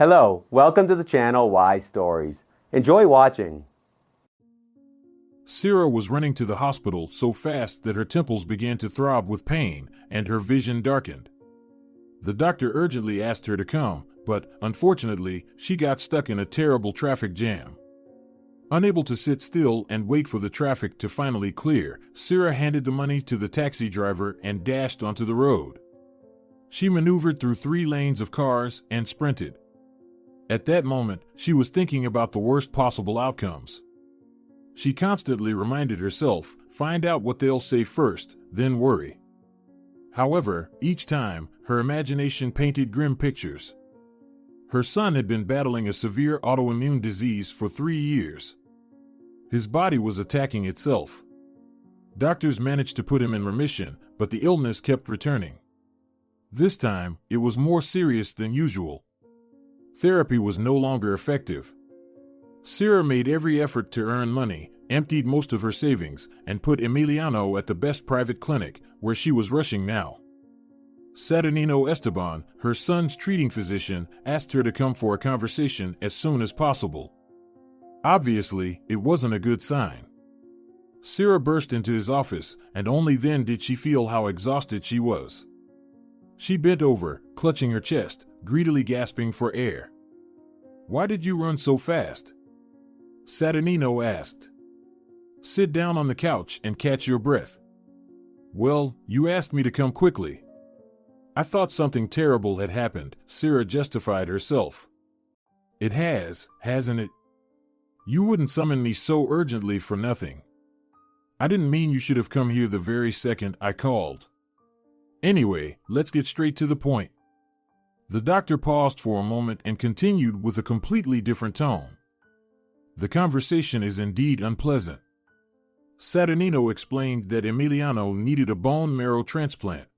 Hello, welcome to the channel Why Stories. Enjoy watching. Cira was running to the hospital so fast that her temples began to throb with pain and her vision darkened. The doctor urgently asked her to come, but, unfortunately, she got stuck in a terrible traffic jam. Unable to sit still and wait for the traffic to finally clear, Cira handed the money to the taxi driver and dashed onto the road. She maneuvered through 3 lanes of cars and sprinted. At that moment, she was thinking about the worst possible outcomes. She constantly reminded herself, find out what they'll say first, then worry. However, each time, her imagination painted grim pictures. Her son had been battling a severe autoimmune disease for 3 years. His body was attacking itself. Doctors managed to put him in remission, but the illness kept returning. This time, it was more serious than usual. Therapy was no longer effective. Cira made every effort to earn money, emptied most of her savings, and put Emiliano at the best private clinic, where she was rushing now. Saturnino Esteban, her son's treating physician, asked her to come for a conversation as soon as possible. Obviously, it wasn't a good sign. Cira burst into his office, and only then did she feel how exhausted she was. She bent over, clutching her chest, greedily gasping for air. "Why did you run so fast?" Saturnino asked. "Sit down on the couch and catch your breath." "Well, you asked me to come quickly." "I thought something terrible had happened," Cira justified herself. "It has, hasn't it? You wouldn't summon me so urgently for nothing. I didn't mean you should have come here the very second I called. Anyway, let's get straight to the point." The doctor paused for a moment and continued with a completely different tone. "The conversation is indeed unpleasant." Saturnino explained that Emiliano needed a bone marrow transplant.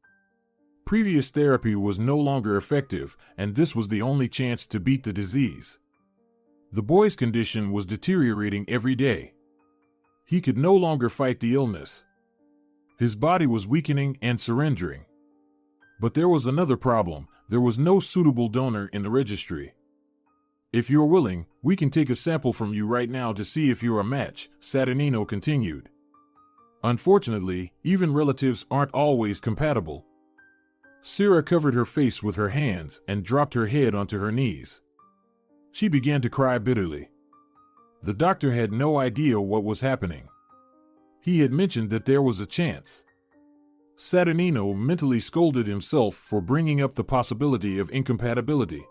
Previous therapy was no longer effective, and this was the only chance to beat the disease. The boy's condition was deteriorating every day. He could no longer fight the illness. His body was weakening and surrendering. But there was another problem. There was no suitable donor in the registry. "If you're willing, we can take a sample from you right now to see if you're a match," Saturnino continued. "Unfortunately, even relatives aren't always compatible." Cira covered her face with her hands and dropped her head onto her knees. She began to cry bitterly. The doctor had no idea what was happening. He had mentioned that there was a chance. Saturnino mentally scolded himself for bringing up the possibility of incompatibility.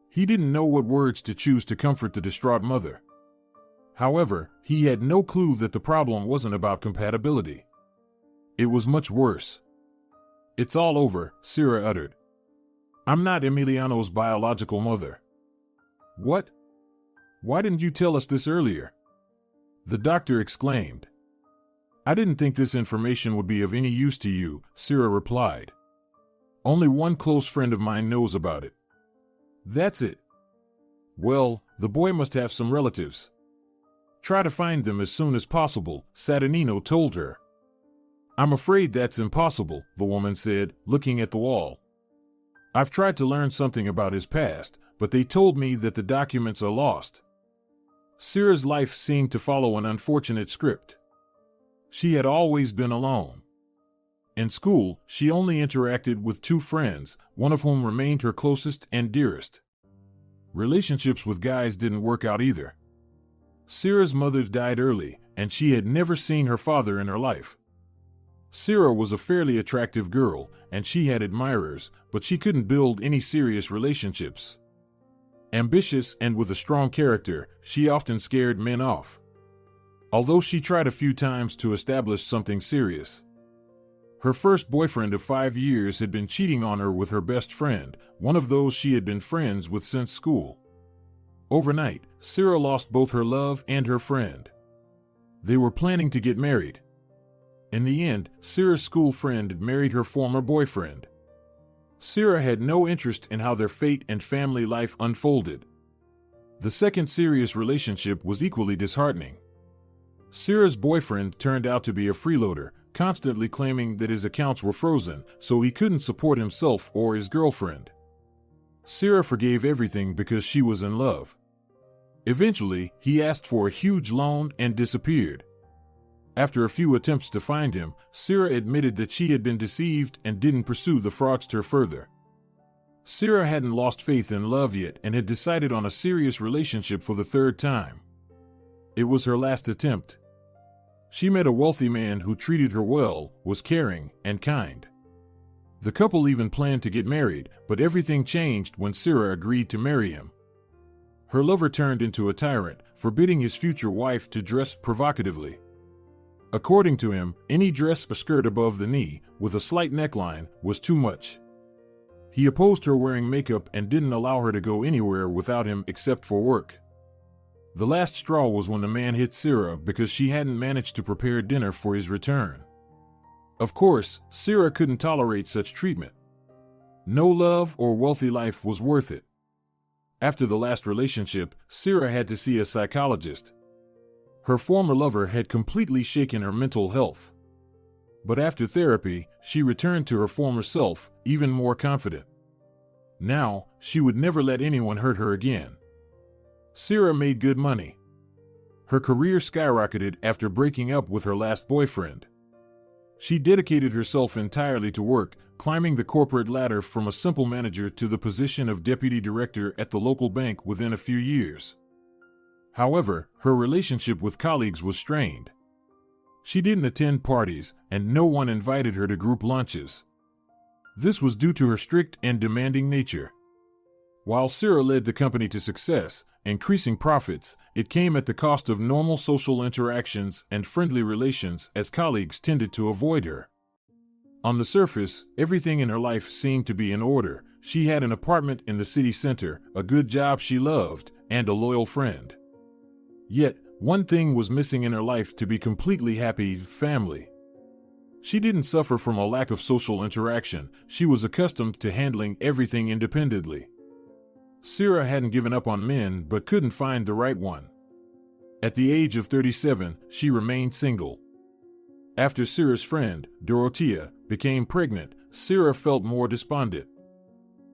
He didn't know what words to choose to comfort the distraught mother. However, he had no clue that the problem wasn't about compatibility. It was much worse. "It's all over," Cira uttered. "I'm not Emiliano's biological mother." "What? Why didn't you tell us this earlier?" the doctor exclaimed. "I didn't think this information would be of any use to you," Cira replied. "Only one close friend of mine knows about it." "That's it." "Well, the boy must have some relatives. Try to find them as soon as possible," Saturnino told her. "I'm afraid that's impossible," the woman said, looking at the wall. "I've tried to learn something about his past, but they told me that the documents are lost." Cira's life seemed to follow an unfortunate script. She had always been alone. In school, she only interacted with 2 friends, one of whom remained her closest and dearest. Relationships with guys didn't work out either. Cira's mother died early, and she had never seen her father in her life. Cira was a fairly attractive girl, and she had admirers, but she couldn't build any serious relationships. Ambitious and with a strong character, she often scared men off. Although she tried a few times to establish something serious. Her first boyfriend of 5 years had been cheating on her with her best friend, one of those she had been friends with since school. Overnight, Cira lost both her love and her friend. They were planning to get married. In the end, Cira's school friend married her former boyfriend. Cira had no interest in how their fate and family life unfolded. The second serious relationship was equally disheartening. Cira's boyfriend turned out to be a freeloader, constantly claiming that his accounts were frozen, so he couldn't support himself or his girlfriend. Cira forgave everything because she was in love. Eventually, he asked for a huge loan and disappeared. After a few attempts to find him, Cira admitted that she had been deceived and didn't pursue the fraudster further. Cira hadn't lost faith in love yet and had decided on a serious relationship for the third time. It was her last attempt. She met a wealthy man who treated her well, was caring, and kind. The couple even planned to get married, but everything changed when Cira agreed to marry him. Her lover turned into a tyrant, forbidding his future wife to dress provocatively. According to him, any dress or skirt above the knee, with a slight neckline, was too much. He opposed her wearing makeup and didn't allow her to go anywhere without him except for work. The last straw was when the man hit Cira because she hadn't managed to prepare dinner for his return. Of course, Cira couldn't tolerate such treatment. No love or wealthy life was worth it. After the last relationship, Cira had to see a psychologist. Her former lover had completely shaken her mental health. But after therapy, she returned to her former self, even more confident. Now, she would never let anyone hurt her again. Cira made good money. Her career skyrocketed after breaking up with her last boyfriend. She dedicated herself entirely to work, climbing the corporate ladder from a simple manager to the position of deputy director at the local bank within a few years. However, her relationship with colleagues was strained. She didn't attend parties, and no one invited her to group lunches. This was due to her strict and demanding nature. While Cira led the company to success, increasing profits, it came at the cost of normal social interactions and friendly relations as colleagues tended to avoid her. On the surface, everything in her life seemed to be in order. She had an apartment in the city center, a good job she loved, and a loyal friend. Yet, one thing was missing in her life to be completely happy: family. She didn't suffer from a lack of social interaction. She was accustomed to handling everything independently. Cira hadn't given up on men but couldn't find the right one. At the age of 37, she remained single. After Cira's friend, Dorothea, became pregnant, Cira felt more despondent.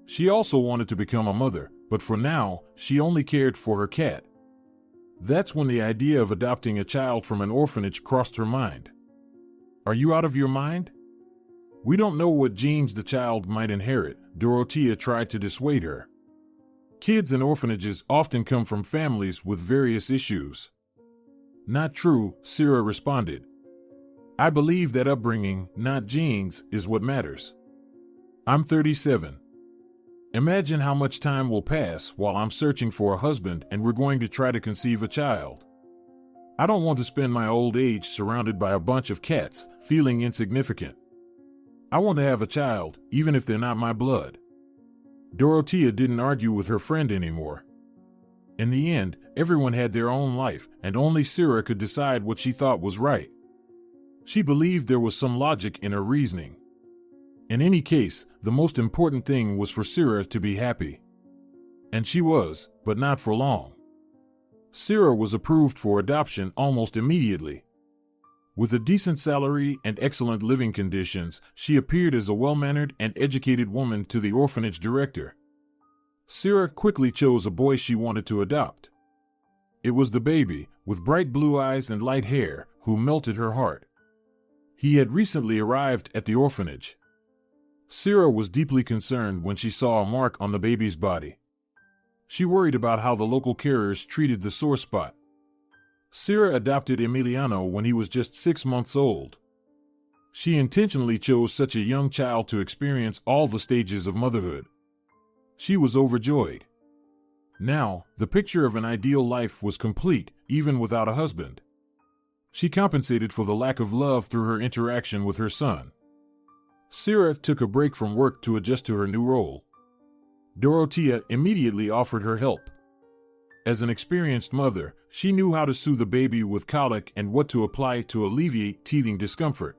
She also wanted to become a mother, but for now, she only cared for her cat. That's when the idea of adopting a child from an orphanage crossed her mind. Are you out of your mind? We don't know what genes the child might inherit, Dorothea tried to dissuade her. Kids in orphanages often come from families with various issues. Not true, Cira responded. I believe that upbringing, not genes, is what matters. I'm 37. Imagine how much time will pass while I'm searching for a husband and we're going to try to conceive a child. I don't want to spend my old age surrounded by a bunch of cats, feeling insignificant. I want to have a child, even if they're not my blood. Dorothea didn't argue with her friend anymore. In the end, everyone had their own life, and only Cira could decide what she thought was right. She believed there was some logic in her reasoning. In any case, the most important thing was for Cira to be happy. And she was, but not for long. Cira was approved for adoption almost immediately. With a decent salary and excellent living conditions, she appeared as a well-mannered and educated woman to the orphanage director. Cira quickly chose a boy she wanted to adopt. It was the baby, with bright blue eyes and light hair, who melted her heart. He had recently arrived at the orphanage. Cira was deeply concerned when she saw a mark on the baby's body. She worried about how the local carers treated the sore spot. Cira adopted Emiliano when he was just 6 months old. She intentionally chose such a young child to experience all the stages of motherhood. She was overjoyed. Now, the picture of an ideal life was complete, even without a husband. She compensated for the lack of love through her interaction with her son. Cira took a break from work to adjust to her new role. Dorothea immediately offered her help. As an experienced mother, she knew how to soothe a baby with colic and what to apply to alleviate teething discomfort.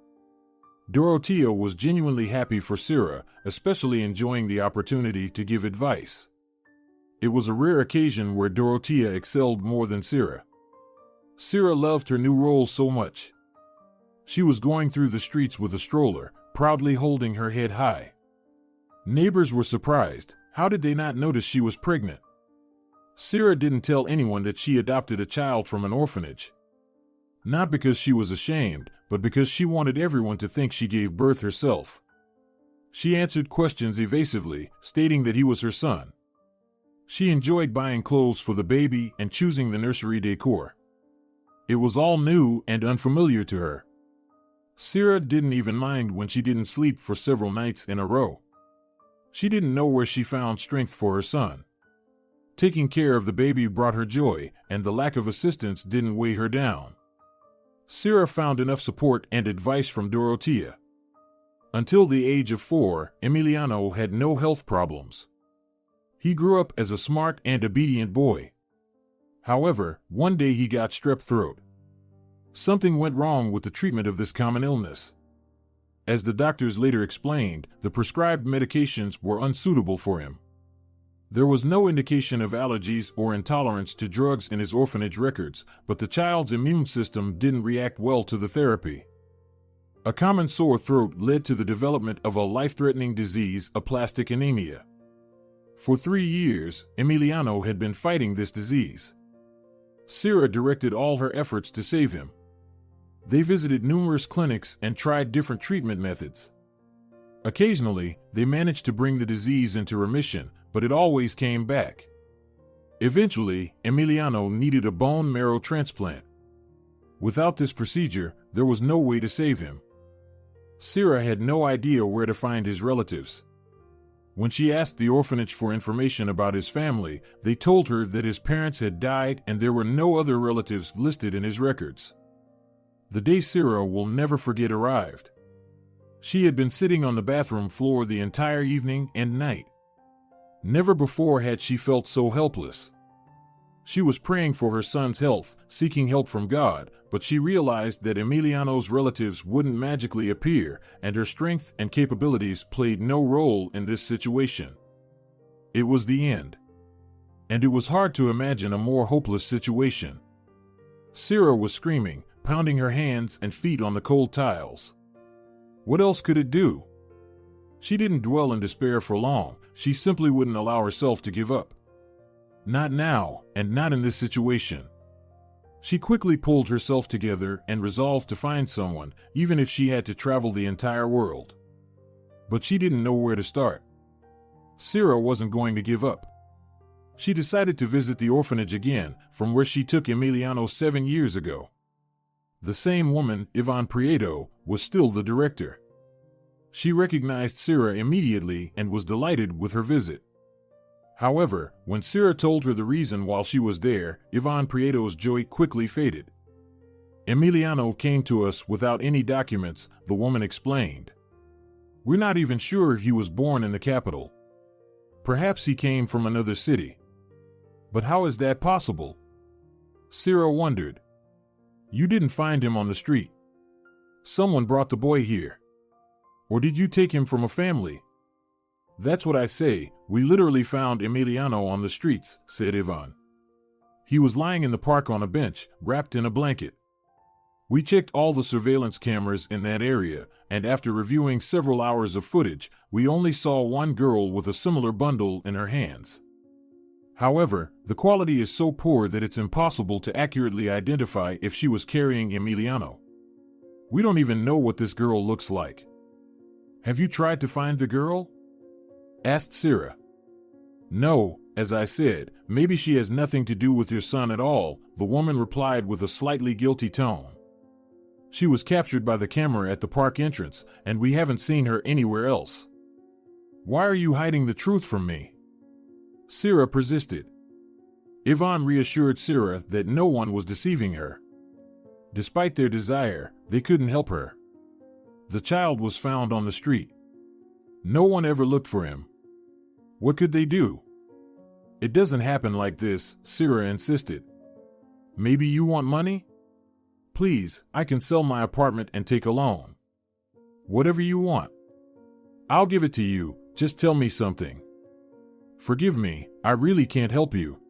Dorothea was genuinely happy for Cira, especially enjoying the opportunity to give advice. It was a rare occasion where Dorothea excelled more than Cira. Cira loved her new role so much. She was going through the streets with a stroller, proudly holding her head high. Neighbors were surprised, How did they not notice she was pregnant? Cira didn't tell anyone that she adopted a child from an orphanage. Not because she was ashamed, but because she wanted everyone to think she gave birth herself. She answered questions evasively, stating that he was her son. She enjoyed buying clothes for the baby and choosing the nursery decor. It was all new and unfamiliar to her. Cira didn't even mind when she didn't sleep for several nights in a row. She didn't know where she found strength for her son. Taking care of the baby brought her joy, and the lack of assistance didn't weigh her down. Cira found enough support and advice from Dorothea. Until the age of 4, Emiliano had no health problems. He grew up as a smart and obedient boy. However, one day he got strep throat. Something went wrong with the treatment of this common illness. As the doctors later explained, the prescribed medications were unsuitable for him. There was no indication of allergies or intolerance to drugs in his orphanage records, but the child's immune system didn't react well to the therapy. A common sore throat led to the development of a life-threatening disease, aplastic anemia. For 3 years, Emiliano had been fighting this disease. Cira directed all her efforts to save him. They visited numerous clinics and tried different treatment methods. Occasionally, they managed to bring the disease into remission, but it always came back. Eventually, Emiliano needed a bone marrow transplant. Without this procedure, there was no way to save him. Cira had no idea where to find his relatives. When she asked the orphanage for information about his family, they told her that his parents had died and there were no other relatives listed in his records. The day Cira will never forget arrived. She had been sitting on the bathroom floor the entire evening and night. Never before had she felt so helpless. She was praying for her son's health, seeking help from God, but she realized that Emiliano's relatives wouldn't magically appear, and her strength and capabilities played no role in this situation. It was the end. And it was hard to imagine a more hopeless situation. Cira was screaming, pounding her hands and feet on the cold tiles. What else could it do? She didn't dwell in despair for long. She simply wouldn't allow herself to give up. Not now, and not in this situation. She quickly pulled herself together and resolved to find someone, even if she had to travel the entire world. But she didn't know where to start. Cira wasn't going to give up. She decided to visit the orphanage again, from where she took Emiliano 7 years ago. The same woman, Yvonne Prieto, was still the director. She recognized Cira immediately and was delighted with her visit. However, when Cira told her the reason while she was there, Yvonne Prieto's joy quickly faded. Emiliano came to us without any documents, the woman explained. We're not even sure if he was born in the capital. Perhaps he came from another city. But how is that possible? Cira wondered. You didn't find him on the street. Someone brought the boy here. Or did you take him from a family? That's what I say, we literally found Emiliano on the streets, said Yvonne. He was lying in the park on a bench, wrapped in a blanket. We checked all the surveillance cameras in that area, and after reviewing several hours of footage, we only saw one girl with a similar bundle in her hands. However, the quality is so poor that it's impossible to accurately identify if she was carrying Emiliano. We don't even know what this girl looks like. Have you tried to find the girl? Asked Cira. No, as I said, maybe she has nothing to do with your son at all, the woman replied with a slightly guilty tone. She was captured by the camera at the park entrance, and we haven't seen her anywhere else. Why are you hiding the truth from me? Cira persisted. Yvonne reassured Cira that no one was deceiving her. Despite their desire, they couldn't help her. The child was found on the street. No one ever looked for him. What could they do? It doesn't happen like this, Cira insisted. Maybe you want money? Please, I can sell my apartment and take a loan. Whatever you want. I'll give it to you, just tell me something. Forgive me, I really can't help you.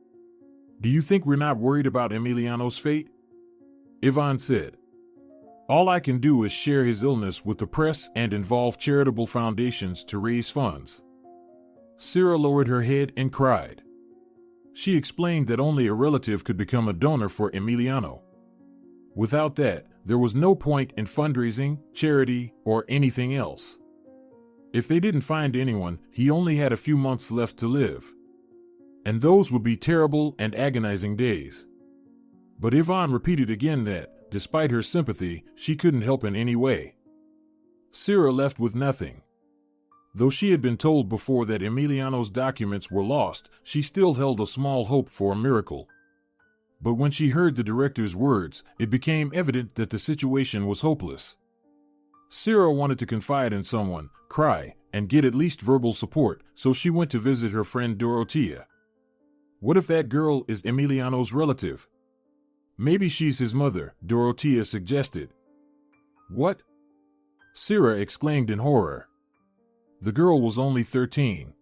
Do you think we're not worried about Emiliano's fate? Yvonne said. All I can do is share his illness with the press and involve charitable foundations to raise funds. Cira lowered her head and cried. She explained that only a relative could become a donor for Emiliano. Without that, there was no point in fundraising, charity, or anything else. If they didn't find anyone, he only had a few months left to live. And those would be terrible and agonizing days. But Yvonne repeated again that, despite her sympathy, she couldn't help in any way. Cira left with nothing. Though she had been told before that Emiliano's documents were lost, she still held a small hope for a miracle. But when she heard the director's words, it became evident that the situation was hopeless. Cira wanted to confide in someone, cry, and get at least verbal support, so she went to visit her friend Dorothea. What if that girl is Emiliano's relative? Maybe she's his mother, Dorothea suggested. What? Cira exclaimed in horror. The girl was only 13.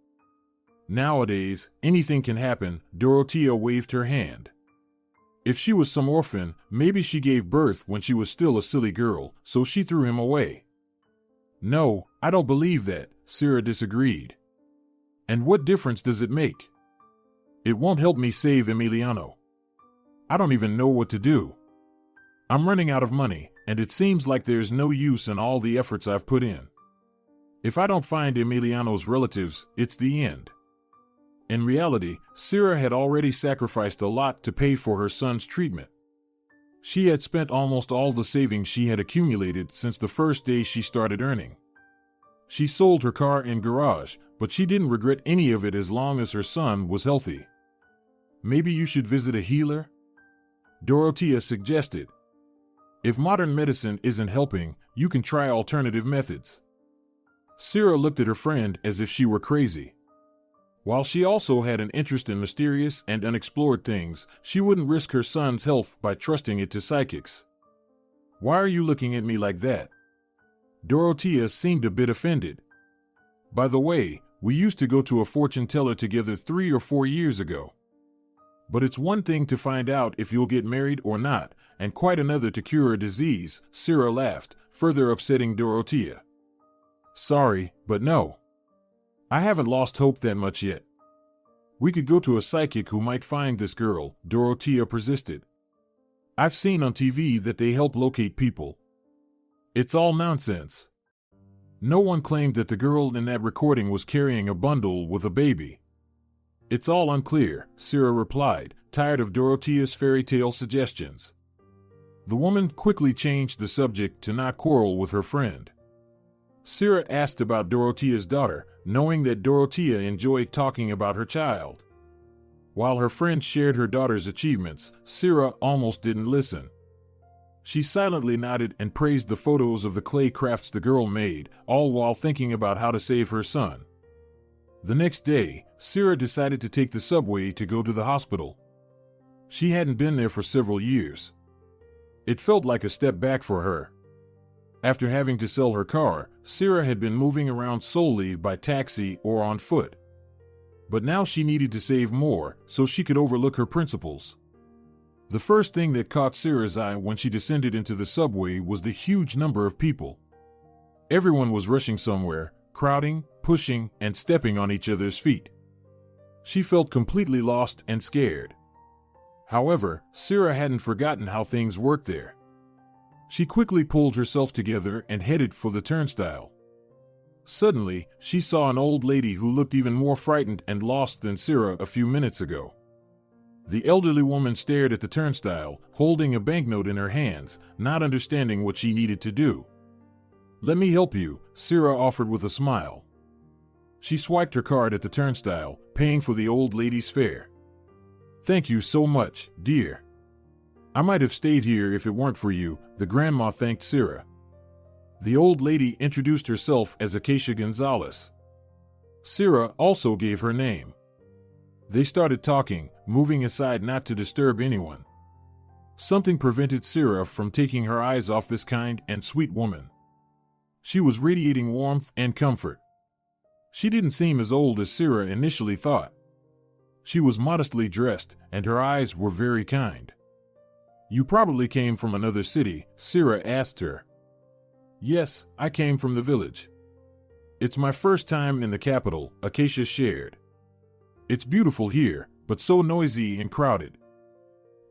Nowadays, anything can happen, Dorothea waved her hand. If she was some orphan, maybe she gave birth when she was still a silly girl, so she threw him away. No, I don't believe that, Cira disagreed. And what difference does it make? It won't help me save Emiliano. I don't even know what to do. I'm running out of money, and it seems like there's no use in all the efforts I've put in. If I don't find Emiliano's relatives, it's the end. In reality, Cira had already sacrificed a lot to pay for her son's treatment. She had spent almost all the savings she had accumulated since the first day she started earning. She sold her car and garage, but she didn't regret any of it as long as her son was healthy. Maybe you should visit a healer? Dorothea suggested. If modern medicine isn't helping, you can try alternative methods. Cira looked at her friend as if she were crazy. While she also had an interest in mysterious and unexplored things, she wouldn't risk her son's health by trusting it to psychics. Why are you looking at me like that? Dorothea seemed a bit offended. By the way, we used to go to a fortune teller together 3 or 4 years ago. But it's one thing to find out if you'll get married or not, and quite another to cure a disease, Cira laughed, further upsetting Dorothea. Sorry, but no. I haven't lost hope that much yet. We could go to a psychic who might find this girl, Dorothea persisted. I've seen on TV that they help locate people. It's all nonsense. No one claimed that the girl in that recording was carrying a bundle with a baby. It's all unclear, Cira replied, tired of Dorothea's fairy tale suggestions. The woman quickly changed the subject to not quarrel with her friend. Cira asked about Dorothea's daughter, knowing that Dorothea enjoyed talking about her child. While her friend shared her daughter's achievements, Cira almost didn't listen. She silently nodded and praised the photos of the clay crafts the girl made, all while thinking about how to save her son. The next day, Cira decided to take the subway to go to the hospital. She hadn't been there for several years. It felt like a step back for her. After having to sell her car, Cira had been moving around solely by taxi or on foot. But now she needed to save more, so she could overlook her principles. The first thing that caught Cira's eye when she descended into the subway was the huge number of people. Everyone was rushing somewhere, crowding, pushing, and stepping on each other's feet. She felt completely lost and scared. However, Cira hadn't forgotten how things worked there. She quickly pulled herself together and headed for the turnstile. Suddenly, she saw an old lady who looked even more frightened and lost than Cira a few minutes ago. The elderly woman stared at the turnstile, holding a banknote in her hands, not understanding what she needed to do. "Let me help you," Cira offered with a smile. She swiped her card at the turnstile, paying for the old lady's fare. "Thank you so much, dear. I might have stayed here if it weren't for you," the grandma thanked Cira. The old lady introduced herself as Acacia Gonzalez. Cira also gave her name. They started talking, moving aside not to disturb anyone. Something prevented Cira from taking her eyes off this kind and sweet woman. She was radiating warmth and comfort. She didn't seem as old as Cira initially thought. She was modestly dressed, and her eyes were very kind. "You probably came from another city," Cira asked her. "Yes, I came from the village." It's my first time in the capital, Acacia shared. It's beautiful here, but so noisy and crowded.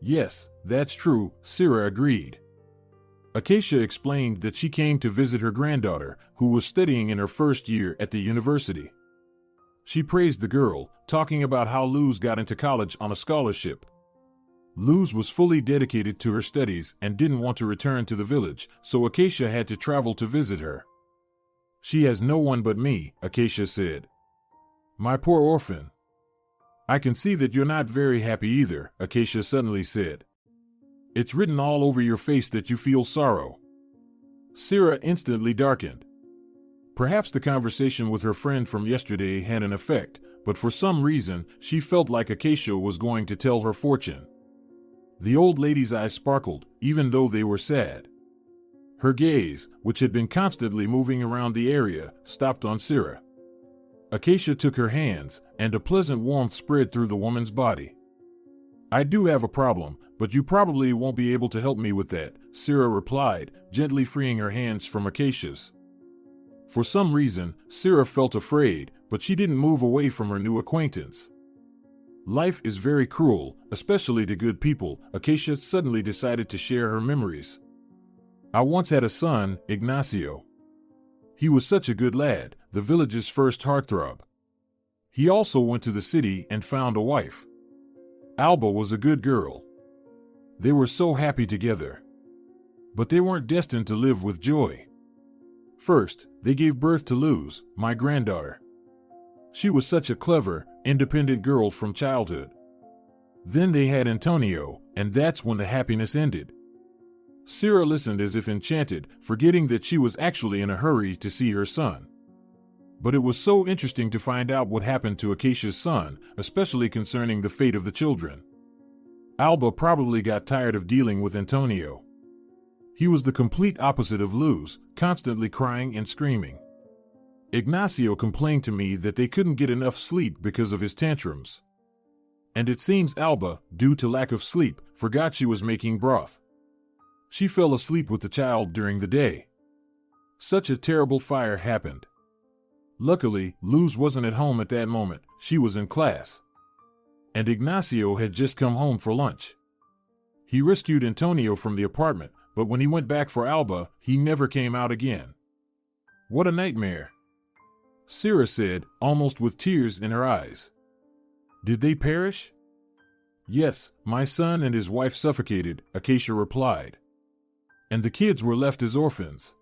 Yes, that's true, Cira agreed. Acacia explained that she came to visit her granddaughter, who was studying in her first year at the university. She praised the girl, talking about how Luz got into college on a scholarship. Luz was fully dedicated to her studies and didn't want to return to the village, so Acacia had to travel to visit her. She has no one but me, Acacia said. My poor orphan. I can see that you're not very happy either, Acacia suddenly said. It's written all over your face that you feel sorrow. Cira instantly darkened. Perhaps the conversation with her friend from yesterday had an effect, but for some reason she felt like Acacia was going to tell her fortune. The old lady's eyes sparkled, even though they were sad. Her gaze, which had been constantly moving around the area, stopped on Cira. Acacia took her hands, and a pleasant warmth spread through the woman's body. I do have a problem, but you probably won't be able to help me with that, Cira replied, gently freeing her hands from Acacia's. For some reason, Cira felt afraid, but she didn't move away from her new acquaintance. Life is very cruel, especially to good people, Acacia suddenly decided to share her memories. I once had a son, Ignacio. He was such a good lad, the village's first heartthrob. He also went to the city and found a wife. Alba was a good girl. They were so happy together. But they weren't destined to live with joy. First, they gave birth to Luz, my granddaughter. She was such a clever, independent girl from childhood. Then they had Antonio, and that's when the happiness ended. Cira listened as if enchanted, forgetting that she was actually in a hurry to see her son. But it was so interesting to find out what happened to Acacia's son, especially concerning the fate of the children. Alba probably got tired of dealing with Antonio. He was the complete opposite of Luz, constantly crying and screaming. Ignacio complained to me that they couldn't get enough sleep because of his tantrums. And it seems Alba, due to lack of sleep, forgot she was making broth. She fell asleep with the child during the day. Such a terrible fire happened. Luckily, Luz wasn't at home at that moment, she was in class. And Ignacio had just come home for lunch. He rescued Antonio from the apartment, but when he went back for Alba, he never came out again. What a nightmare, Cira said, almost with tears in her eyes. Did they perish? Yes, my son and his wife suffocated, Acacia replied. And the kids were left as orphans.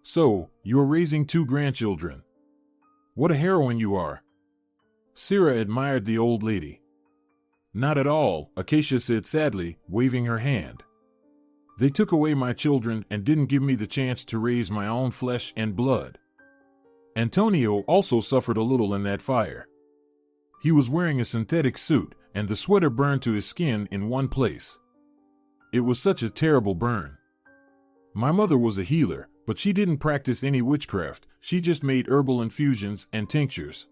So, you're raising 2 grandchildren. What a heroine you are. Cira admired the old lady. Not at all, Acacia said sadly, waving her hand. They took away my children and didn't give me the chance to raise my own flesh and blood. Antonio also suffered a little in that fire. He was wearing a synthetic suit, and the sweater burned to his skin in one place. It was such a terrible burn. My mother was a healer, but she didn't practice any witchcraft, she just made herbal infusions and tinctures.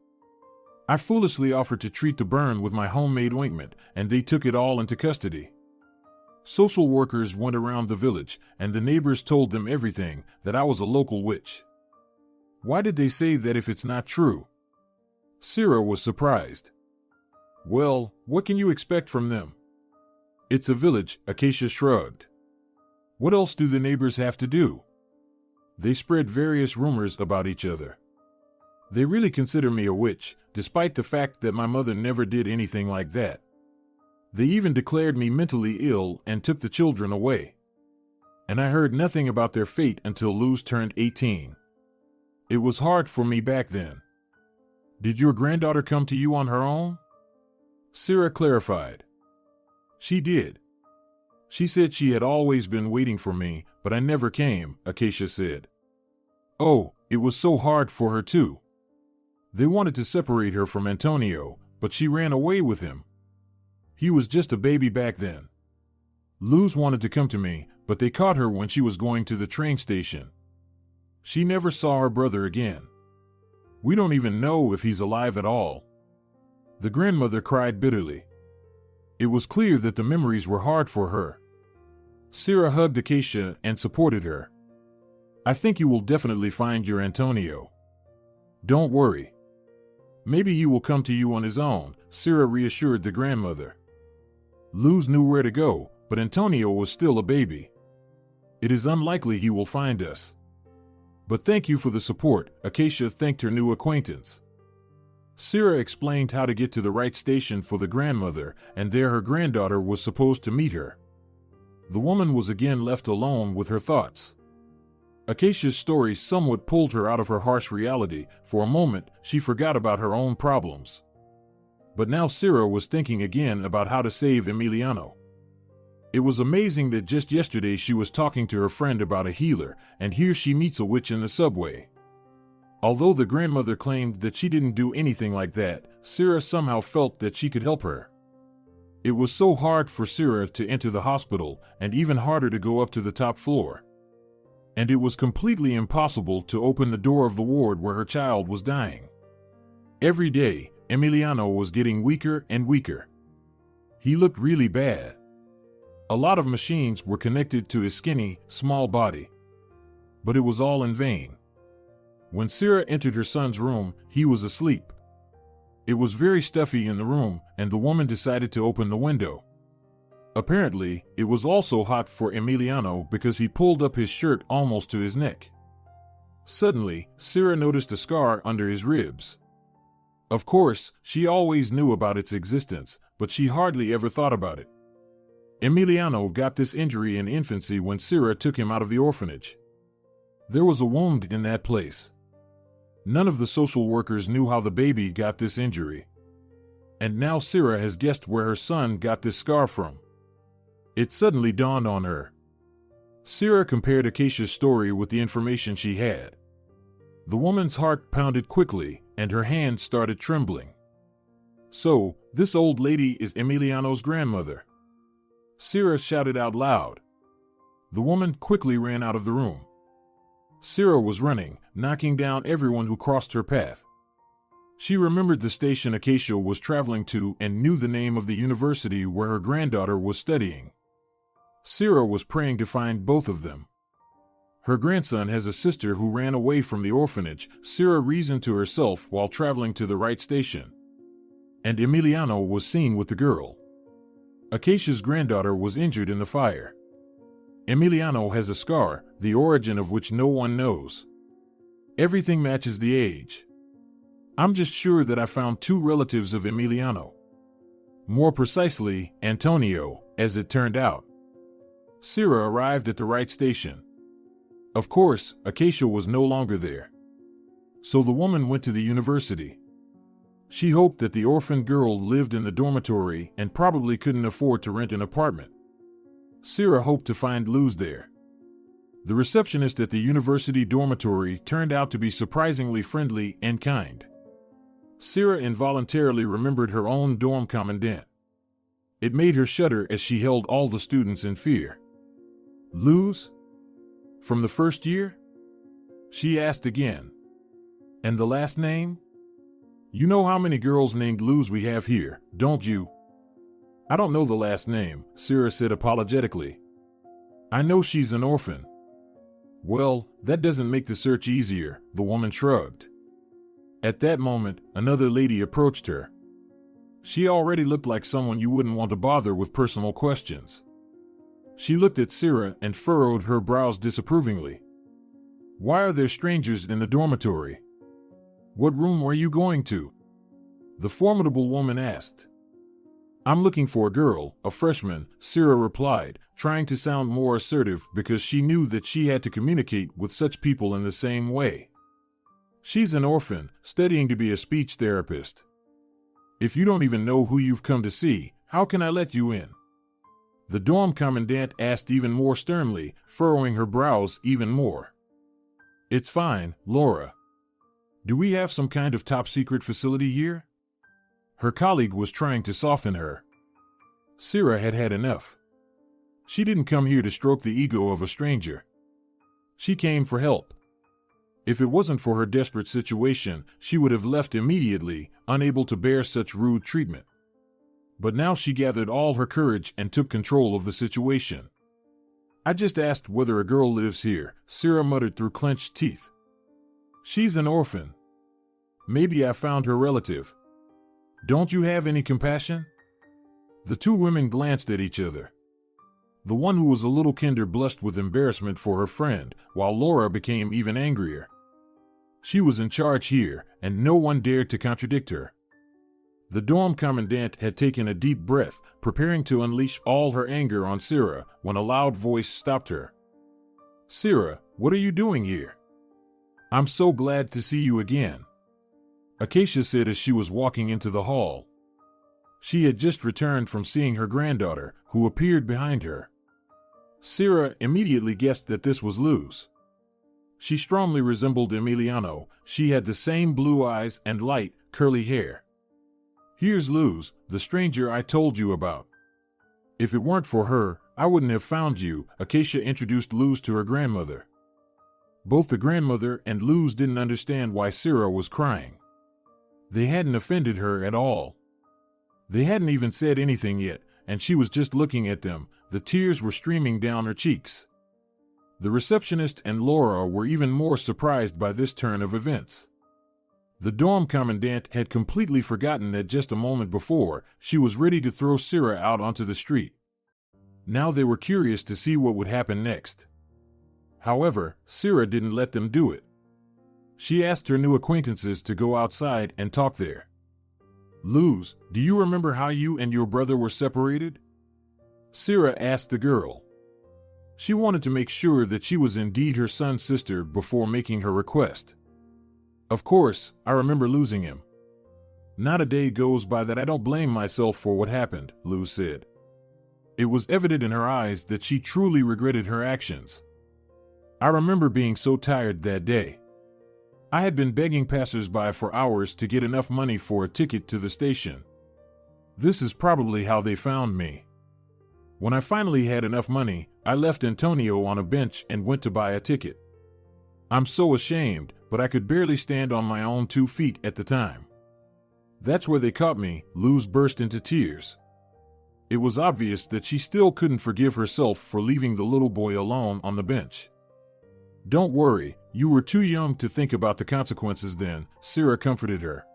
I foolishly offered to treat the burn with my homemade ointment, and they took it all into custody. Social workers went around the village, and the neighbors told them everything, that I was a local witch. Why did they say that if it's not true? Cira was surprised. Well, what can you expect from them? It's a village, Acacia shrugged. What else do the neighbors have to do? They spread various rumors about each other. They really consider me a witch, despite the fact that my mother never did anything like that. They even declared me mentally ill and took the children away. And I heard nothing about their fate until Luz turned 18. It was hard for me back then. Did your granddaughter come to you on her own? Cira clarified. She did. She said she had always been waiting for me, but I never came, Acacia said. Oh, it was so hard for her too. They wanted to separate her from Antonio, but she ran away with him. He was just a baby back then. Luz wanted to come to me, but they caught her when she was going to the train station. She never saw her brother again. We don't even know if he's alive at all. The grandmother cried bitterly. It was clear that the memories were hard for her. Cira hugged Acacia and supported her. I think you will definitely find your Antonio. Don't worry. Maybe he will come to you on his own, Cira reassured the grandmother. Luz knew where to go, but Antonio was still a baby. It is unlikely he will find us. But thank you for the support, Acacia thanked her new acquaintance. Cira explained how to get to the right station for the grandmother, and there her granddaughter was supposed to meet her. The woman was again left alone with her thoughts. Acacia's story somewhat pulled her out of her harsh reality. For a moment, she forgot about her own problems. But now Cira was thinking again about how to save Emiliano. It was amazing that just yesterday she was talking to her friend about a healer, and here she meets a witch in the subway. Although the grandmother claimed that she didn't do anything like that, Cira somehow felt that she could help her. It was so hard for Cira to enter the hospital, and even harder to go up to the top floor. And it was completely impossible to open the door of the ward where her child was dying. Every day, Emiliano was getting weaker and weaker. He looked really bad. A lot of machines were connected to his skinny, small body. But it was all in vain. When Cira entered her son's room, he was asleep. It was very stuffy in the room, and the woman decided to open the window. Apparently, it was also hot for Emiliano because he pulled up his shirt almost to his neck. Suddenly, Cira noticed a scar under his ribs. Of course, she always knew about its existence, but she hardly ever thought about it. Emiliano got this injury in infancy when Cira took him out of the orphanage. There was a wound in that place. None of the social workers knew how the baby got this injury. And now Cira has guessed where her son got this scar from. It suddenly dawned on her. Cira compared Acacia's story with the information she had. The woman's heart pounded quickly, and her hands started trembling. So, this old lady is Emiliano's grandmother. Cira shouted out loud. The woman quickly ran out of the room. Cira was running, knocking down everyone who crossed her path. She remembered the station Acacia was traveling to and knew the name of the university where her granddaughter was studying. Cira was praying to find both of them. Her grandson has a sister who ran away from the orphanage, Cira reasoned to herself while traveling to the right station. And Emiliano was seen with the girl. Acacia's granddaughter was injured in the fire. Emiliano has a scar, the origin of which no one knows. Everything matches the age. I'm just sure that I found two relatives of Emiliano. More precisely, Antonio, as it turned out. Cira arrived at the right station. Of course, Acacia was no longer there. So the woman went to the university. She hoped that the orphan girl lived in the dormitory and probably couldn't afford to rent an apartment. Cira hoped to find Luz there. The receptionist at the university dormitory turned out to be surprisingly friendly and kind. Cira involuntarily remembered her own dorm commandant. It made her shudder as she held all the students in fear. Luz? From the first year? She asked again. And the last name? You know how many girls named Luz we have here, don't you? I don't know the last name, Cira said apologetically. I know she's an orphan. Well, that doesn't make the search easier, the woman shrugged. At that moment, another lady approached her. She already looked like someone you wouldn't want to bother with personal questions. She looked at Cira and furrowed her brows disapprovingly. Why are there strangers in the dormitory? What room were you going to? The formidable woman asked. I'm looking for a girl, a freshman, Cira replied, trying to sound more assertive because she knew that she had to communicate with such people in the same way. She's an orphan, studying to be a speech therapist. If you don't even know who you've come to see, how can I let you in? The dorm commandant asked even more sternly, furrowing her brows even more. It's fine, Laura. Do we have some kind of top-secret facility here? Her colleague was trying to soften her. Cira had had enough. She didn't come here to stroke the ego of a stranger. She came for help. If it wasn't for her desperate situation, she would have left immediately, unable to bear such rude treatment. But now she gathered all her courage and took control of the situation. I just asked whether a girl lives here, Cira muttered through clenched teeth. She's an orphan. Maybe I found her relative. Don't you have any compassion? The two women glanced at each other. The one who was a little kinder blushed with embarrassment for her friend, while Laura became even angrier. She was in charge here, and no one dared to contradict her. The dorm commandant had taken a deep breath, preparing to unleash all her anger on Cira, when a loud voice stopped her. "Cira, what are you doing here? I'm so glad to see you again," Acacia said as she was walking into the hall. She had just returned from seeing her granddaughter, who appeared behind her. Cira immediately guessed that this was Luz. She strongly resembled Emiliano. She had the same blue eyes and light, curly hair. "Here's Luz, the stranger I told you about. If it weren't for her, I wouldn't have found you," Acacia introduced Luz to her grandmother. Both the grandmother and Luz didn't understand why Cira was crying. They hadn't offended her at all. They hadn't even said anything yet, and she was just looking at them. The tears were streaming down her cheeks. The receptionist and Laura were even more surprised by this turn of events. The dorm commandant had completely forgotten that just a moment before, she was ready to throw Cira out onto the street. Now they were curious to see what would happen next. However, Cira didn't let them do it. She asked her new acquaintances to go outside and talk there. "Luz, do you remember how you and your brother were separated?" Cira asked the girl. She wanted to make sure that she was indeed her son's sister before making her request. "Of course, I remember losing him. Not a day goes by that I don't blame myself for what happened," Luz said. It was evident in her eyes that she truly regretted her actions. "I remember being so tired that day. I had been begging passers-by for hours to get enough money for a ticket to the station. This is probably how they found me. When I finally had enough money, I left Antonio on a bench and went to buy a ticket. I'm so ashamed, but I could barely stand on my own 2 feet at the time. That's where they caught me." Luz burst into tears. It was obvious that she still couldn't forgive herself for leaving the little boy alone on the bench. "Don't worry, you were too young to think about the consequences then," Cira comforted her.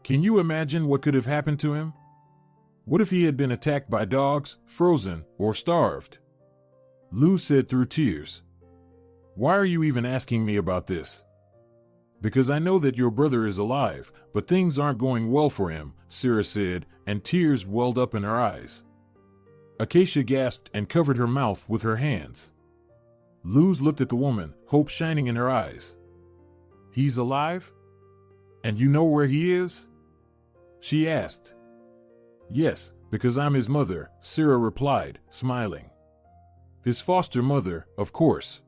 "Can you imagine what could have happened to him? What if he had been attacked by dogs, frozen, or starved?" Luz said through tears. "Why are you even asking me about this?" "Because I know that your brother is alive, but things aren't going well for him," Cira said, and tears welled up in her eyes. Acacia gasped and covered her mouth with her hands. Luz looked at the woman, hope shining in her eyes. "He's alive? And you know where he is?" she asked. "Yes, because I'm his mother," Cira replied, smiling. "His foster mother, of course."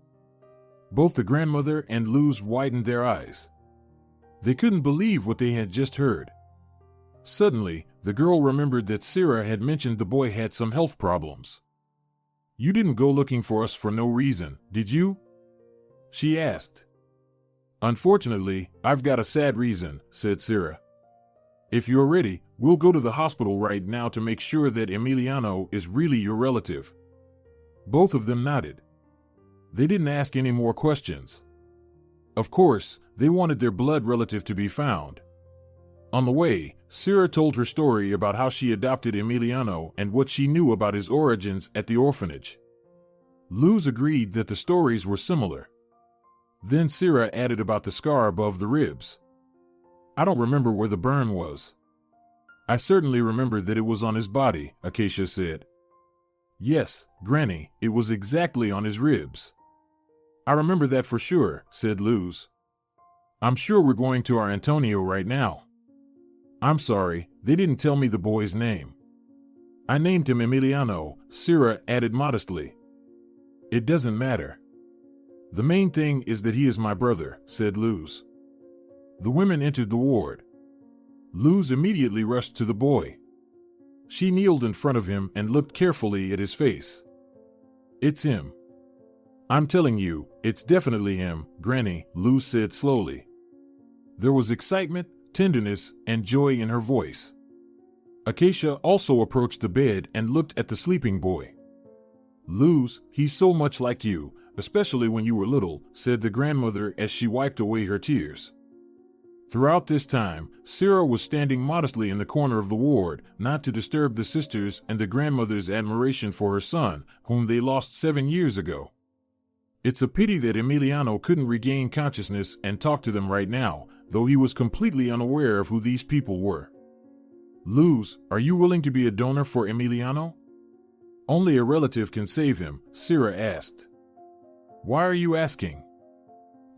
Both the grandmother and Luz widened their eyes. They couldn't believe what they had just heard. Suddenly, the girl remembered that Cira had mentioned the boy had some health problems. "You didn't go looking for us for no reason, did you?" she asked. "Unfortunately, I've got a sad reason," said Cira. "If you're ready, we'll go to the hospital right now to make sure that Emiliano is really your relative." Both of them nodded. They didn't ask any more questions. Of course, they wanted their blood relative to be found. On the way, Cira told her story about how she adopted Emiliano and what she knew about his origins at the orphanage. Luz agreed that the stories were similar. Then Cira added about the scar above the ribs. "I don't remember where the burn was. I certainly remember that it was on his body," Acacia said. "Yes, Granny, it was exactly on his ribs." "I remember that for sure," said Luz. "I'm sure we're going to our Antonio right now." "I'm sorry, they didn't tell me the boy's name." "I named him Emiliano," Cira added modestly. "It doesn't matter. The main thing is that he is my brother," said Luz. The women entered the ward. Luz immediately rushed to the boy. She kneeled in front of him and looked carefully at his face. "It's him. I'm telling you, it's definitely him, Granny," Luz said slowly. There was excitement, tenderness, and joy in her voice. Acacia also approached the bed and looked at the sleeping boy. "Luz, he's so much like you, especially when you were little," said the grandmother as she wiped away her tears. Throughout this time, Cira was standing modestly in the corner of the ward, not to disturb the sisters and the grandmother's admiration for her son, whom they lost 7 years ago. It's a pity that Emiliano couldn't regain consciousness and talk to them right now, though he was completely unaware of who these people were. Luz, are you willing to be a donor for Emiliano? Only a relative can save him, Cira asked. Why are you asking?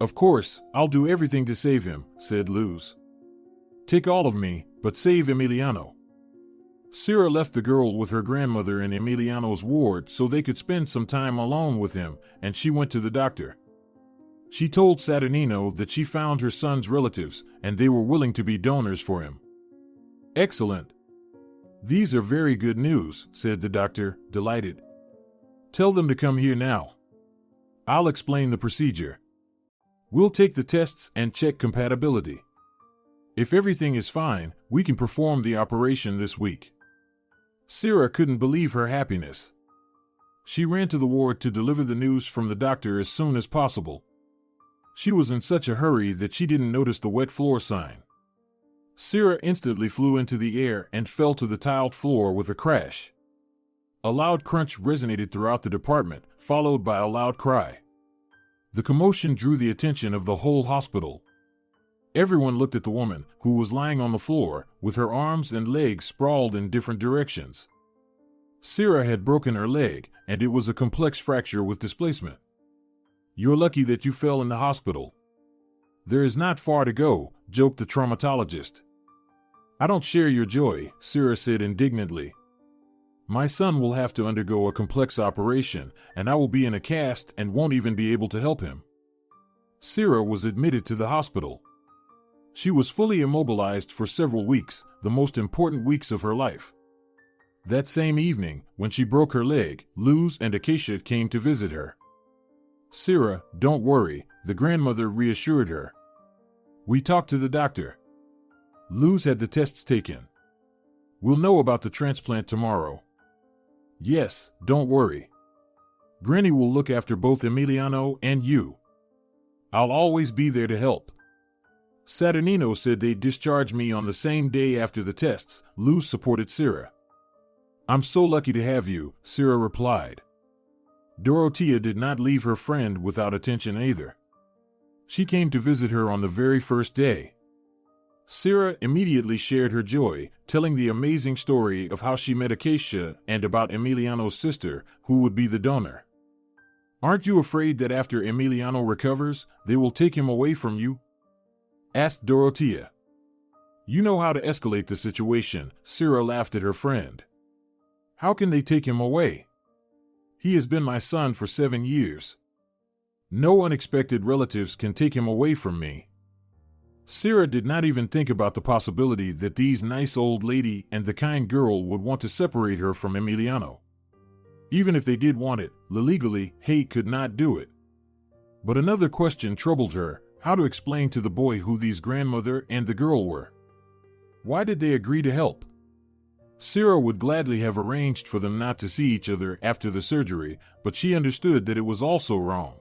Of course, I'll do everything to save him, said Luz. Take all of me, but save Emiliano. Cira left the girl with her grandmother in Emiliano's ward so they could spend some time alone with him, and she went to the doctor. She told Saturnino that she found her son's relatives, and they were willing to be donors for him. Excellent. These are very good news, said the doctor, delighted. Tell them to come here now. I'll explain the procedure. We'll take the tests and check compatibility. If everything is fine, we can perform the operation this week. Cira couldn't believe her happiness. She ran to the ward to deliver the news from the doctor as soon as possible. She was in such a hurry that she didn't notice the wet floor sign. Cira instantly flew into the air and fell to the tiled floor with a crash. A loud crunch resonated throughout the department, followed by a loud cry. The commotion drew the attention of the whole hospital. Everyone looked at the woman, who was lying on the floor, with her arms and legs sprawled in different directions. Cira had broken her leg, and it was a complex fracture with displacement. You're lucky that you fell in the hospital. There is not far to go, joked the traumatologist. I don't share your joy, Cira said indignantly. My son will have to undergo a complex operation, and I will be in a cast and won't even be able to help him. Cira was admitted to the hospital. She was fully immobilized for several weeks, the most important weeks of her life. That same evening, when she broke her leg, Luz and Acacia came to visit her. Cira, don't worry, the grandmother reassured her. We talked to the doctor. Luz had the tests taken. We'll know about the transplant tomorrow. Yes, don't worry. Granny will look after both Emiliano and you. I'll always be there to help. Saturnino said they'd discharge me on the same day after the tests. Luz supported Cira. I'm so lucky to have you, Cira replied. Dorothea did not leave her friend without attention either. She came to visit her on the very first day. Cira immediately shared her joy, telling the amazing story of how she met Acacia and about Emiliano's sister, who would be the donor. Aren't you afraid that after Emiliano recovers, they will take him away from you? Asked Dorothea. You know how to escalate the situation, Cira laughed at her friend. How can they take him away? He has been my son for 7 years. No unexpected relatives can take him away from me. Cira did not even think about the possibility that these nice old lady and the kind girl would want to separate her from Emiliano. Even if they did want it, legally, Hay could not do it. But another question troubled her, how to explain to the boy who these grandmother and the girl were. Why did they agree to help? Cira would gladly have arranged for them not to see each other after the surgery, but she understood that it was also wrong.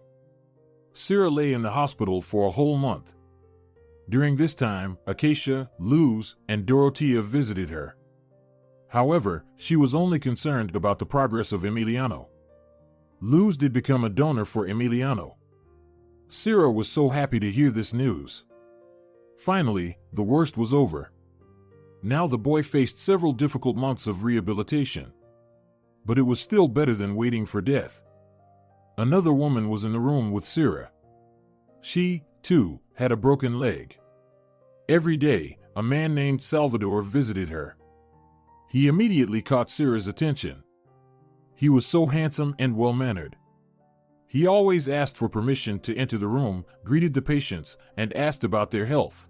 Cira lay in the hospital for a whole month. During this time, Acacia, Luz, and Dorothea visited her. However, she was only concerned about the progress of Emiliano. Luz did become a donor for Emiliano. Cira was so happy to hear this news. Finally, the worst was over. Now the boy faced several difficult months of rehabilitation. But it was still better than waiting for death. Another woman was in the room with Cira. She, too, had a broken leg. Every day, a man named Salvador visited her. He immediately caught Cira's attention. He was so handsome and well-mannered. He always asked for permission to enter the room, greeted the patients, and asked about their health.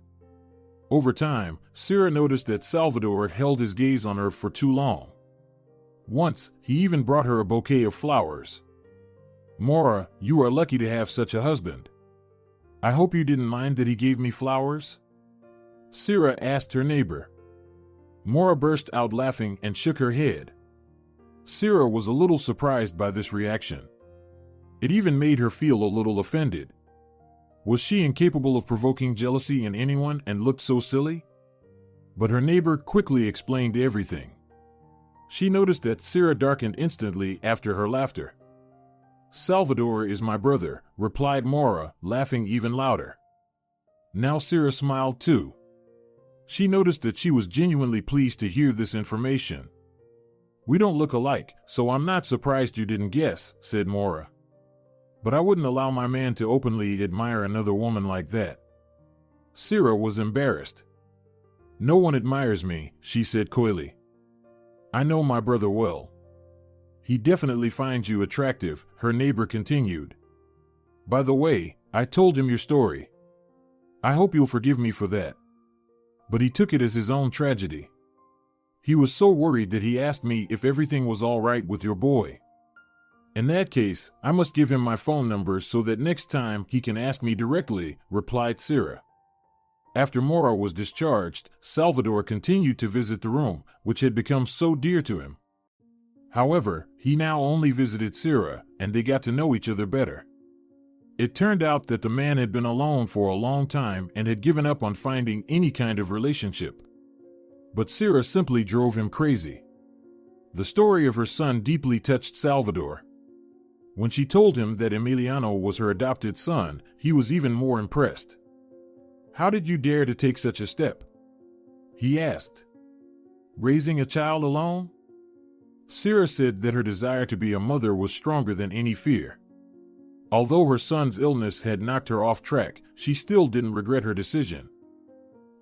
Over time, Cira noticed that Salvador had held his gaze on her for too long. Once, he even brought her a bouquet of flowers. Mora, you are lucky to have such a husband. I hope you didn't mind that he gave me flowers? Cira asked her neighbor. Mora burst out laughing and shook her head. Cira was a little surprised by this reaction. It even made her feel a little offended. Was she incapable of provoking jealousy in anyone and looked so silly? But her neighbor quickly explained everything. She noticed that Cira darkened instantly after her laughter. "Salvador is my brother," replied Mora, laughing even louder. Now Cira smiled too. She noticed that she was genuinely pleased to hear this information. "We don't look alike, so I'm not surprised you didn't guess," said Mora. "But I wouldn't allow my man to openly admire another woman like that." Cira was embarrassed. "No one admires me," she said coyly. "I know my brother well." "He definitely finds you attractive," her neighbor continued. "By the way, I told him your story. I hope you'll forgive me for that." But he took it as his own tragedy. He was so worried that he asked me if everything was all right with your boy. "In that case, I must give him my phone number so that next time he can ask me directly," replied Cira. After Mora was discharged, Salvador continued to visit the room, which had become so dear to him. However, he now only visited Cira, and they got to know each other better. It turned out that the man had been alone for a long time and had given up on finding any kind of relationship. But Cira simply drove him crazy. The story of her son deeply touched Salvador. When she told him that Emiliano was her adopted son, he was even more impressed. "How did you dare to take such a step?" he asked. "Raising a child alone?" Cira said that her desire to be a mother was stronger than any fear. Although her son's illness had knocked her off track, she still didn't regret her decision.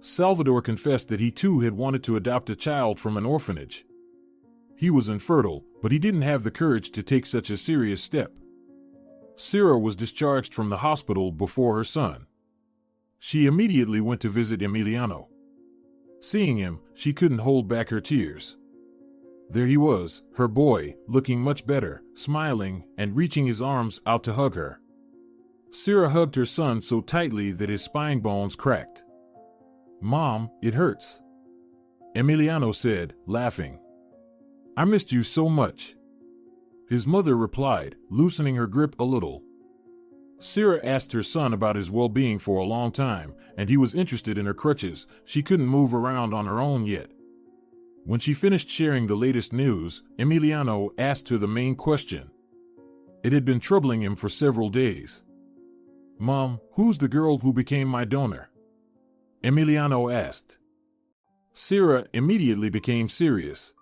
Salvador confessed that he too had wanted to adopt a child from an orphanage. He was infertile, but he didn't have the courage to take such a serious step. Cira was discharged from the hospital before her son. She immediately went to visit Emiliano. Seeing him, she couldn't hold back her tears. There he was, her boy, looking much better, smiling, and reaching his arms out to hug her. Cira hugged her son so tightly that his spine bones cracked. "Mom, it hurts," Emiliano said, laughing. "I missed you so much," his mother replied, loosening her grip a little. Cira asked her son about his well-being for a long time, and he was interested in her crutches. She couldn't move around on her own yet. When she finished sharing the latest news, Emiliano asked her the main question. It had been troubling him for several days. "Mom, who's the girl who became my donor?" Emiliano asked. Cira immediately became serious.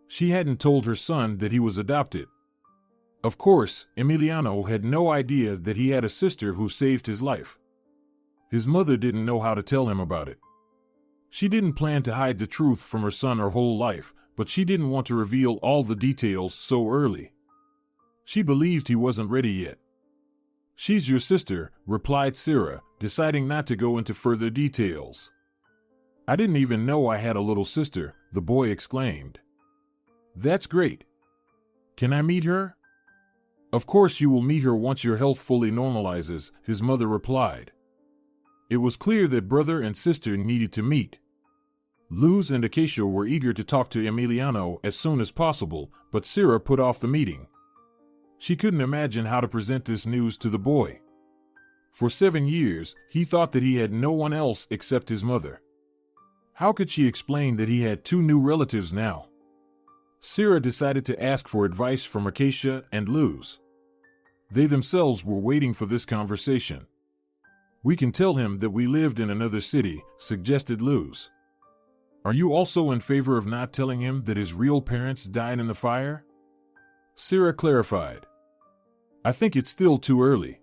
She hadn't told her son that he was adopted. Of course, Emiliano had no idea that he had a sister who saved his life. His mother didn't know how to tell him about it. She didn't plan to hide the truth from her son her whole life, but she didn't want to reveal all the details so early. She believed he wasn't ready yet. "She's your sister," replied Cira, deciding not to go into further details. "I didn't even know I had a little sister," the boy exclaimed. "That's great. Can I meet her?" "Of course you will meet her once your health fully normalizes," his mother replied. It was clear that brother and sister needed to meet. Luz and Acacia were eager to talk to Emiliano as soon as possible, but Cira put off the meeting. She couldn't imagine how to present this news to the boy. For 7 years, he thought that he had no one else except his mother. How could she explain that he had 2 new relatives now? Cira decided to ask for advice from Acacia and Luz. They themselves were waiting for this conversation. "We can tell him that we lived in another city," suggested Luz. "Are you also in favor of not telling him that his real parents died in the fire?" Cira clarified. "I think it's still too early.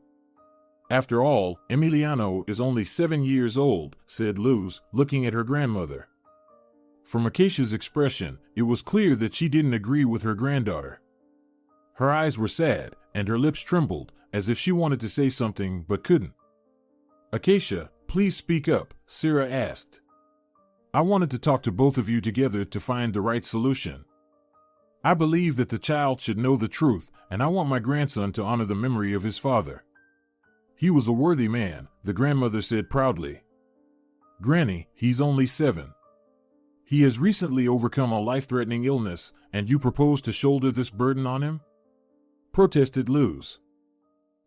After all, Emiliano is only 7 years old," said Luz, looking at her grandmother. From Acacia's expression, it was clear that she didn't agree with her granddaughter. Her eyes were sad, and her lips trembled, as if she wanted to say something but couldn't. "Acacia, please speak up," Cira asked. "I wanted to talk to both of you together to find the right solution. I believe that the child should know the truth, and I want my grandson to honor the memory of his father. He was a worthy man," the grandmother said proudly. "Granny, he's only 7. He has recently overcome a life-threatening illness, and you propose to shoulder this burden on him?" protested Luz.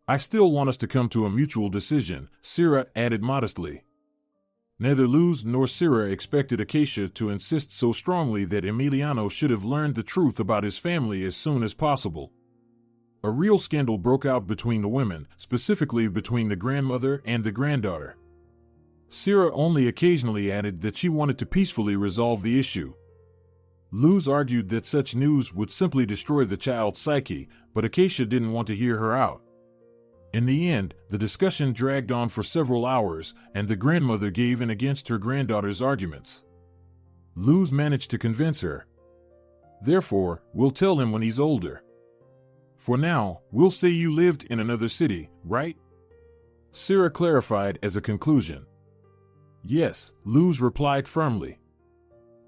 I still want us to come to a mutual decision, Cira added modestly. Neither Luz nor Cira expected Acacia to insist so strongly that Emiliano should have learned the truth about his family as soon as possible. A real scandal broke out between the women, specifically between the grandmother and the granddaughter. Cira only occasionally added that she wanted to peacefully resolve the issue. Luz argued that such news would simply destroy the child's psyche, but Acacia didn't want to hear her out. In the end, the discussion dragged on for several hours, and the grandmother gave in against her granddaughter's arguments. Luz managed to convince her. Therefore, we'll tell him when he's older. For now, we'll say you lived in another city, right? Cira clarified as a conclusion. Yes, Luz replied firmly.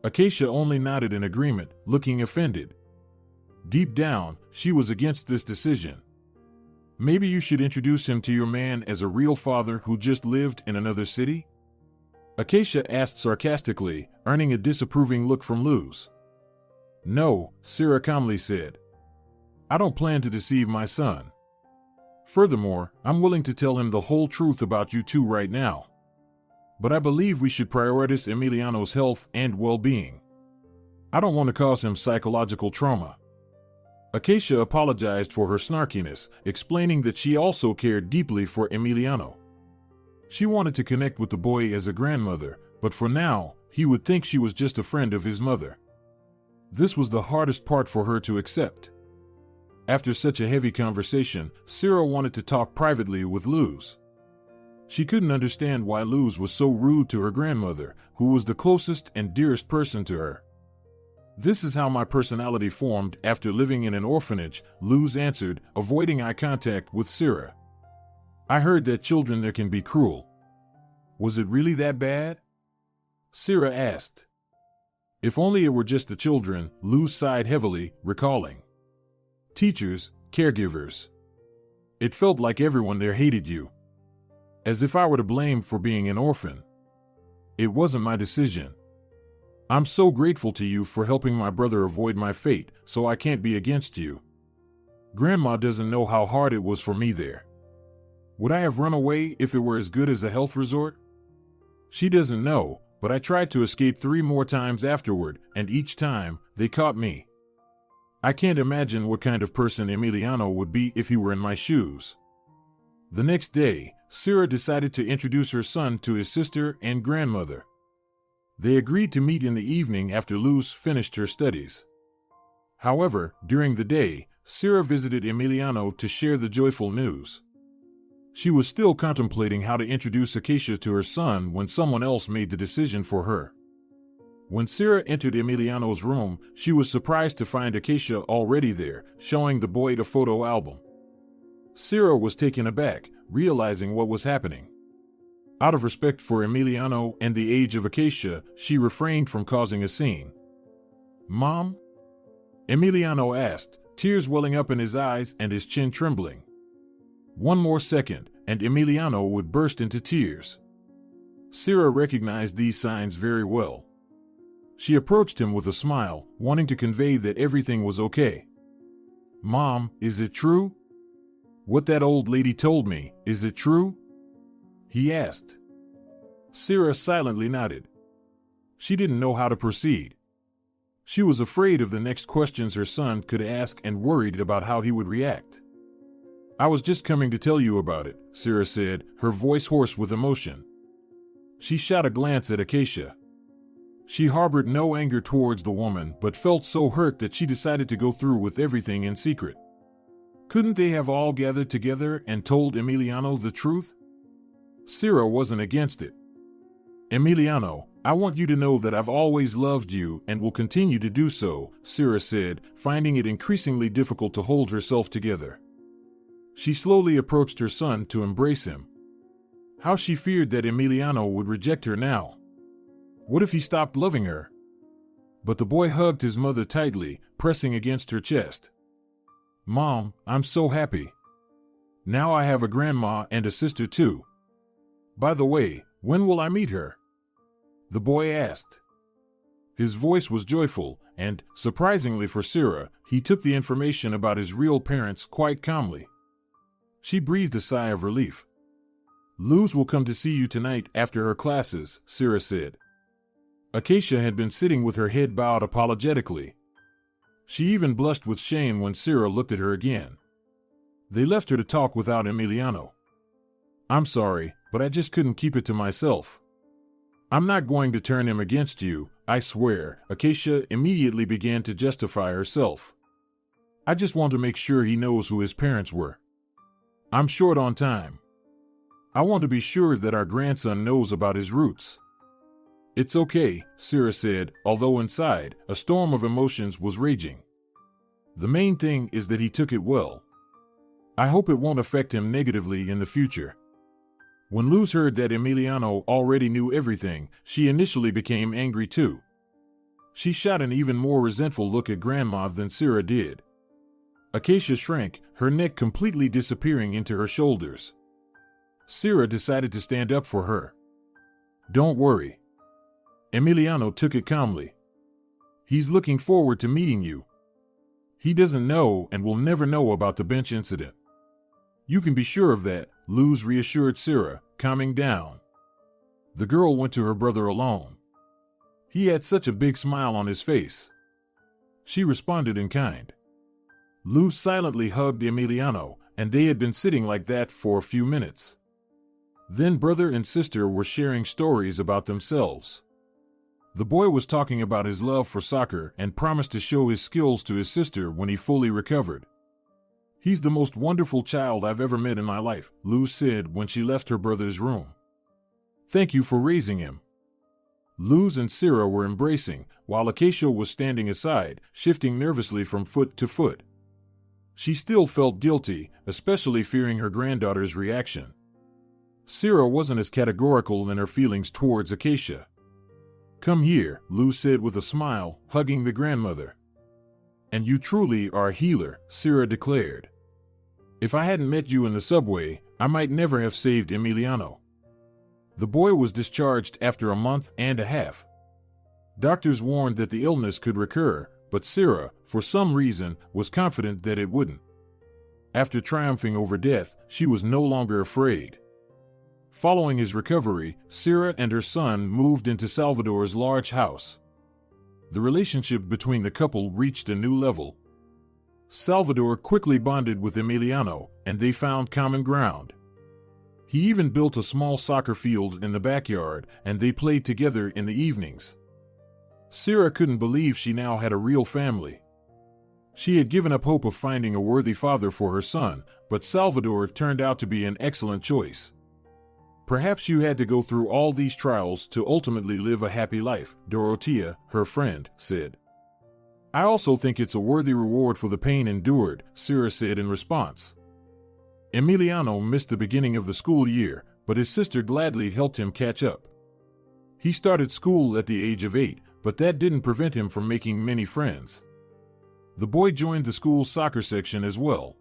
Acacia only nodded in agreement, looking offended. Deep down, she was against this decision. Maybe you should introduce him to your man as a real father who just lived in another city? Acacia asked sarcastically, earning a disapproving look from Luz. No, Cira calmly said. I don't plan to deceive my son. Furthermore, I'm willing to tell him the whole truth about you two right now. But I believe we should prioritize Emiliano's health and well-being. I don't want to cause him psychological trauma. Acacia apologized for her snarkiness, explaining that she also cared deeply for Emiliano. She wanted to connect with the boy as a grandmother, but for now, he would think she was just a friend of his mother. This was the hardest part for her to accept. After such a heavy conversation, Cira wanted to talk privately with Luz. She couldn't understand why Luz was so rude to her grandmother, who was the closest and dearest person to her. This is how my personality formed after living in an orphanage, Luz answered, avoiding eye contact with Cira. I heard that children there can be cruel. Was it really that bad? Cira asked. If only it were just the children, Luz sighed heavily, recalling. Teachers, caregivers. It felt like everyone there hated you. As if I were to blame for being an orphan. It wasn't my decision. I'm so grateful to you for helping my brother avoid my fate, so I can't be against you. Grandma doesn't know how hard it was for me there. Would I have run away if it were as good as a health resort? She doesn't know, but I tried to escape 3 more times afterward, and each time, they caught me. I can't imagine what kind of person Emiliano would be if he were in my shoes. The next day, Cira decided to introduce her son to his sister and grandmother. They agreed to meet in the evening after Luz finished her studies. However, during the day, Cira visited Emiliano to share the joyful news. She was still contemplating how to introduce Acacia to her son when someone else made the decision for her. When Cira entered Emiliano's room, she was surprised to find Acacia already there, showing the boy the photo album. Cira was taken aback, realizing what was happening. Out of respect for Emiliano and the age of Acacia, she refrained from causing a scene. Mom? Emiliano asked, tears welling up in his eyes and his chin trembling. One more second, and Emiliano would burst into tears. Cira recognized these signs very well. She approached him with a smile, wanting to convey that everything was okay. Mom, is it true? What that old lady told me, is it true? He asked. Cira silently nodded. She didn't know how to proceed. She was afraid of the next questions her son could ask and worried about how he would react. I was just coming to tell you about it, Cira said, her voice hoarse with emotion. She shot a glance at Acacia. She harbored no anger towards the woman but felt so hurt that she decided to go through with everything in secret. Couldn't they have all gathered together and told Emiliano the truth? Cira wasn't against it. Emiliano, I want you to know that I've always loved you and will continue to do so, Cira said, finding it increasingly difficult to hold herself together. She slowly approached her son to embrace him. How she feared that Emiliano would reject her now. What if he stopped loving her? But the boy hugged his mother tightly, pressing against her chest. Mom, I'm so happy. Now I have a grandma and a sister too. By the way, when will I meet her? The boy asked. His voice was joyful, and, surprisingly for Cira, he took the information about his real parents quite calmly. She breathed a sigh of relief. Luz will come to see you tonight after her classes, Cira said. Acacia had been sitting with her head bowed apologetically. She even blushed with shame when Cira looked at her again. They left her to talk without Emiliano. I'm sorry, but I just couldn't keep it to myself. I'm not going to turn him against you, I swear. Acacia immediately began to justify herself. I just want to make sure he knows who his parents were. I'm short on time. I want to be sure that our grandson knows about his roots. It's okay, Cira said, although inside, a storm of emotions was raging. The main thing is that he took it well. I hope it won't affect him negatively in the future. When Luz heard that Emiliano already knew everything, she initially became angry too. She shot an even more resentful look at Grandma than Cira did. Acacia shrank, her neck completely disappearing into her shoulders. Cira decided to stand up for her. Don't worry. Emiliano took it calmly. He's looking forward to meeting you. He doesn't know and will never know about the bench incident. You can be sure of that, Luz reassured Cira, calming down. The girl went to her brother alone. He had such a big smile on his face. She responded in kind. Luz silently hugged Emiliano, and they had been sitting like that for a few minutes. Then brother and sister were sharing stories about themselves. The boy was talking about his love for soccer and promised to show his skills to his sister when he fully recovered. He's the most wonderful child I've ever met in my life, Luz said when she left her brother's room. Thank you for raising him. Luz and Cira were embracing, while Acacia was standing aside, shifting nervously from foot to foot. She still felt guilty, especially fearing her granddaughter's reaction. Cira wasn't as categorical in her feelings towards Acacia. Come here, Luz said with a smile, hugging the grandmother. And you truly are a healer, Cira declared. If I hadn't met you in the subway, I might never have saved Emiliano. The boy was discharged after a month and a half. Doctors warned that the illness could recur, but Cira, for some reason, was confident that it wouldn't. After triumphing over death, she was no longer afraid. Following his recovery, Cira and her son moved into Salvador's large house. The relationship between the couple reached a new level. Salvador quickly bonded with Emiliano, and they found common ground. He even built a small soccer field in the backyard, and they played together in the evenings. Cira couldn't believe she now had a real family. She had given up hope of finding a worthy father for her son, but Salvador turned out to be an excellent choice. Perhaps you had to go through all these trials to ultimately live a happy life, Dorotea, her friend, said. I also think it's a worthy reward for the pain endured, Cira said in response. Emiliano missed the beginning of the school year, but his sister gladly helped him catch up. He started school at the age of 8, but that didn't prevent him from making many friends. The boy joined the school's soccer section as well.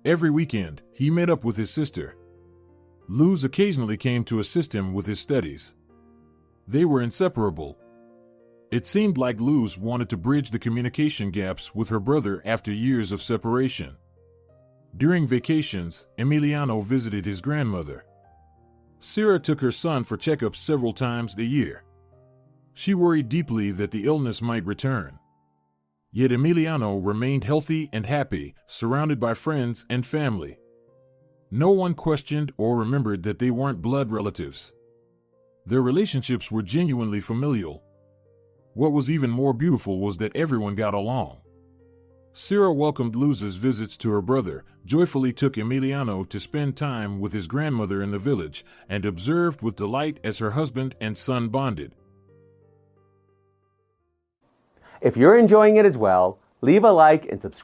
Every weekend, he met up with his sister. Luz occasionally came to assist him with his studies. They were inseparable. It seemed like Luz wanted to bridge the communication gaps with her brother after years of separation. During vacations, Emiliano visited his grandmother. Cira took her son for checkups several times a year. She worried deeply that the illness might return. Yet Emiliano remained healthy and happy, surrounded by friends and family. No one questioned or remembered that they weren't blood relatives. Their relationships were genuinely familial. What was even more beautiful was that everyone got along. Cira welcomed Luz's visits to her brother, joyfully took Emiliano to spend time with his grandmother in the village, and observed with delight as her husband and son bonded. If you're enjoying it as well, leave a like and subscribe.